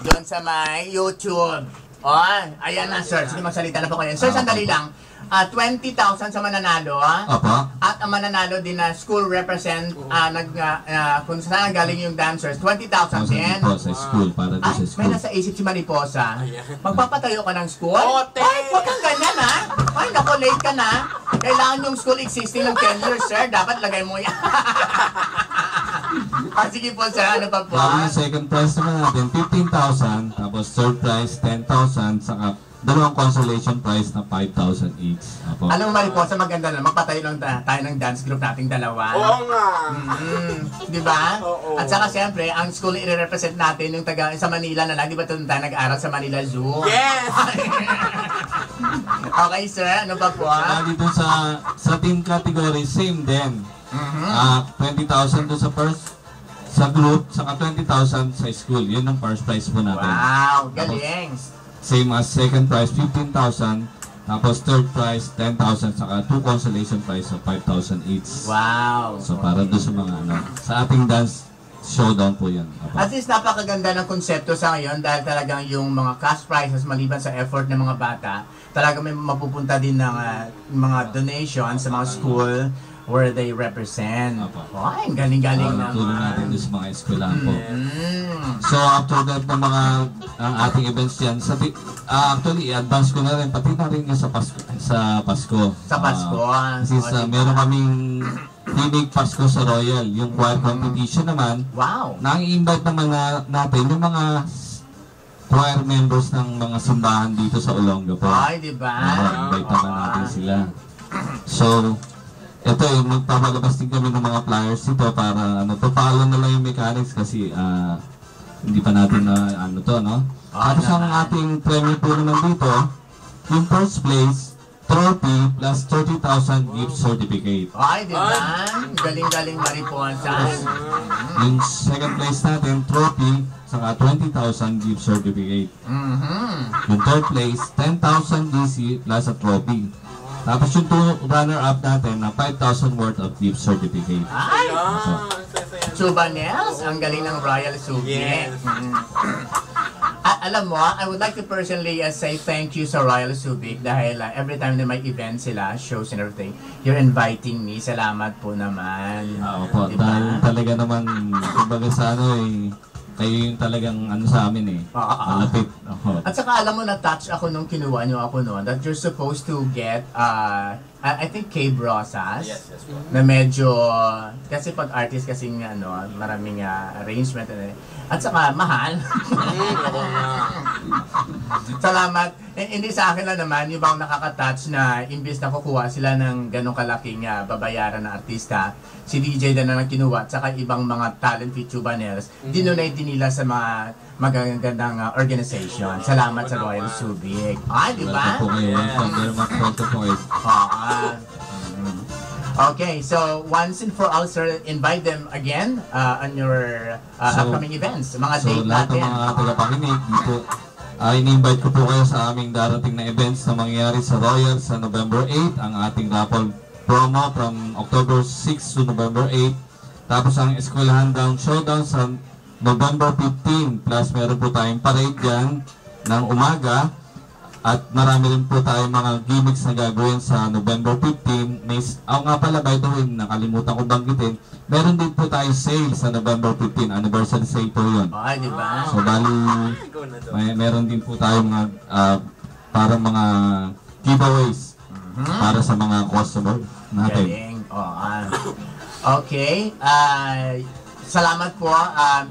doon sa may YouTube. Oh, ayan na, sir. Sige, magsalita na po kayo. Sir, sandali lang. 20,000 sa mananalo. Apa. At ang mananalo din na school represent, kung saan galing yung dancers, 20,000 din. Sa school, para doon sa school. May nasa isip si Mariposa. Magpapatayo ka ng school? Ote! Ay, huwag kang ganyan, ha? Ay, naku, late ka na. Kailangan yung school existing ng 10 years, sir. Dapat lagay mo yan. Sige po, sir. Ano pa po? Yung second prize naman natin, 15,000. Tapos third prize, 10,000. Saka dalawang consolation prize na 5,000 each. Apo. Alam mo, Mariposa, maganda na. Magpatayo lang tayo ng dance group nating dalawa. Oo nga. Di ba? Oo. At saka siyempre, ang school na i-represent natin yung taga sa Manila na lang. Di ba doon tayo nag-aaral sa Manila Zoo? Yes! Okay, sir. Ano pa po? Saka dito sa team category, same din. 20,000 doon sa first sa group, saka 20,000 sa school. Yun ang first prize po natin. Wow, galing. Same as second prize, 15,000. Tapos third prize, 10,000. Saka 2 consolation prize, so 5,000 each. Wow. So para doon sa mga sa ating dance showdown po yan. At least napakaganda ng konsepto sa ngayon dahil talagang yung mga cash prizes maliban sa effort ng mga bata, talagang may mapupunta din ng mga donations sa mga school where they represent. Ay, galing-galing naman. Tulong natin doon sa mga eskwelahan po. So after that ng mga ang ating events yan, actually i-advance ko na rin, pati na rin yung sa Pasko. Sa Pasko. Since meron kaming Tinig Pasko sa Royal, yung choir competition naman. Wow! Nang-i-invite naman natin yung mga choir members ng mga simbahan dito sa Olongapo. Ay, di ba? Invite naman natin sila. So, ito yung magpapalabas din kami ng mga flyers dito para follow na lang yung mechanics kasi hindi pa natin na no? Tapos ang ating premium po naman dito, yung first place, trophy plus 30,000 gift certificate. Ay, di ba? Galing-galing Mariposa. Yung second place natin, trophy, saka 20,000 gift certificate. Yung third place, 10,000 GC plus a trophy. Tapos yung runner-up natin na 5,000 worth of gift certificate. Ay! Subanels, ang galing ng Royal Subi. Yes. Alam mo, I would like to personally say thank you sa Royal Subic dahil every time na may event sila, shows and everything, you're inviting me. Salamat po naman. Opo, dahil talaga naman, kumbaga sa kayo yung talagang sa amin malapit. At saka alam mo, na-touch ako nung kinuha nyo ako noon that you're supposed to get, I think Cave Rosas. Yes. Na medyo, kasi pag artist kasing maraming arrangement. At saka mahal. Salamat. Hindi sa akin lang naman, yung bang nakaka-touch na imbes na kukuha sila ng ganong kalaking babayaran na artista, si DJ na lang kinuha, at saka ibang mga talent fit tubaners, dinonate din nila sa mga magagandang organization. Salamat sa Royal Subic. Di ba? Welcome po kayo. Very much welcome po kayo. Okay, so once and for all, sir, invite them again on your upcoming events, mga date lahat natin. ng mga tagapakinig dito, in-invite ko po kayo sa aming darating na events na mangyayari sa Royal sa November 8, ang ating raffle promo from October 6 to November 8. Tapos ang Eskwelahan Down Showdown sa November 15, plus meron po tayong parade dyan ng umaga. At marami rin po tayong mga gimmicks na gagawin sa November 15. Nga pala, by the way, nakalimutan ko banggitin, meron din po tayong sale sa November 15. Anniversary sale po yun. Di ba? So, meron din po tayong mga, parang mga giveaways para sa mga customer natin. Galing. Okay. Salamat po,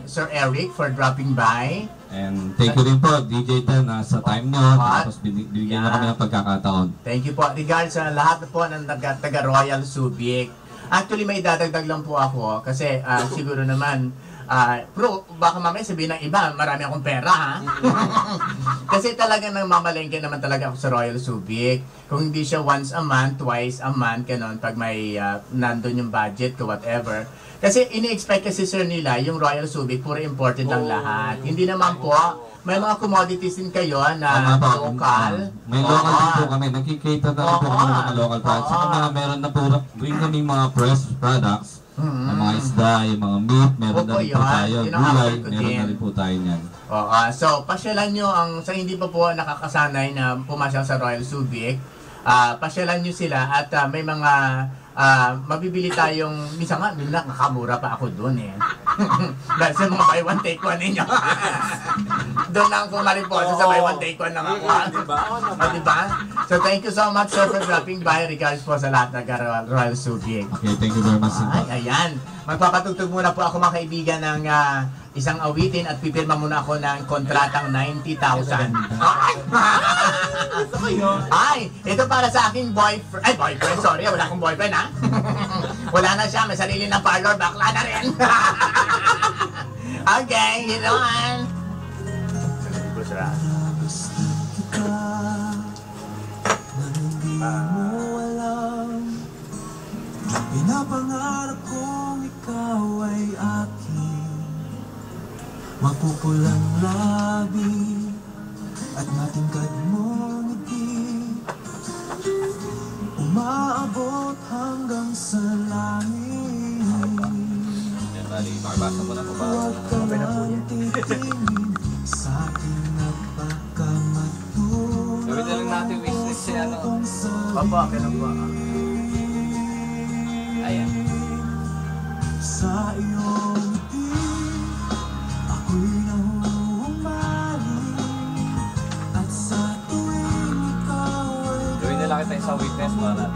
Sir Eric, for dropping by. And thank you rin po, DJ Tan, sa time nyo. Tapos binigyan na kami ng pagkakataon. Thank you po. Regards sa lahat po ng taga-Royal Subic. Actually, may dadagdag lang po ako kasi siguro naman, pero baka mamaya sabihin ng iba, marami akong pera, ha? Kasi talagang namamalengke naman talaga ako sa Royal Subic. Kung hindi siya once a month, twice a month, ganun, pag may nandun yung budget ko, whatever. Kasi ini-expect kasi sir nila, yung Royal Subic, puro imported lang lahat. Hindi naman po, may mga commodities din kayo na local. May local din po kami, nagkikita na po kami ng mga local products. Saka meron na po rin kami mga fresh products, ng mga isda, yung mga meat, meron na rin po tayo, gulay, meron na rin po tayo niyan. So, pasyalan nyo sa hindi pa po nakakasanay na pumasyal sa Royal Subic. Pasyalan nyo sila at may mga mabibili tayong, minsan nga, nakakamura pa ako doon eh. Dahil sa mga buy one take one ninyo. Doon lang ako mariposa sa buy one take one lang ako. Diba? So thank you so much sir for dropping by. Regards po sa lahat ng Royal Subic. Okay, thank you very much. Ay, ayan. Magpapatugtog muna po ako mga kaibigan ng isang awitin at pipirma muna ako ng kontratang 90,000. Ay, ito para sa aking boyfriend. Ay, boyfriend, sorry. Wala akong boyfriend, ha? Wala na siya. May sarili ng parlor. Bakla na rin. Okay, you know on. Pinapangarap kong ikaw ay akin, mapupulang labi at matingkad mong ngiti, umaabot hanggang sa langit. Huwag ka lang titingin sa akin at baka matulog. Gawin na lang natin wishlist si ano. Papa, kailan ba? Ayan. Sa iyong ngiti, ako'y nahuhumaling, at sa tuwing ikaw ay Gawin na lang kita isang witness para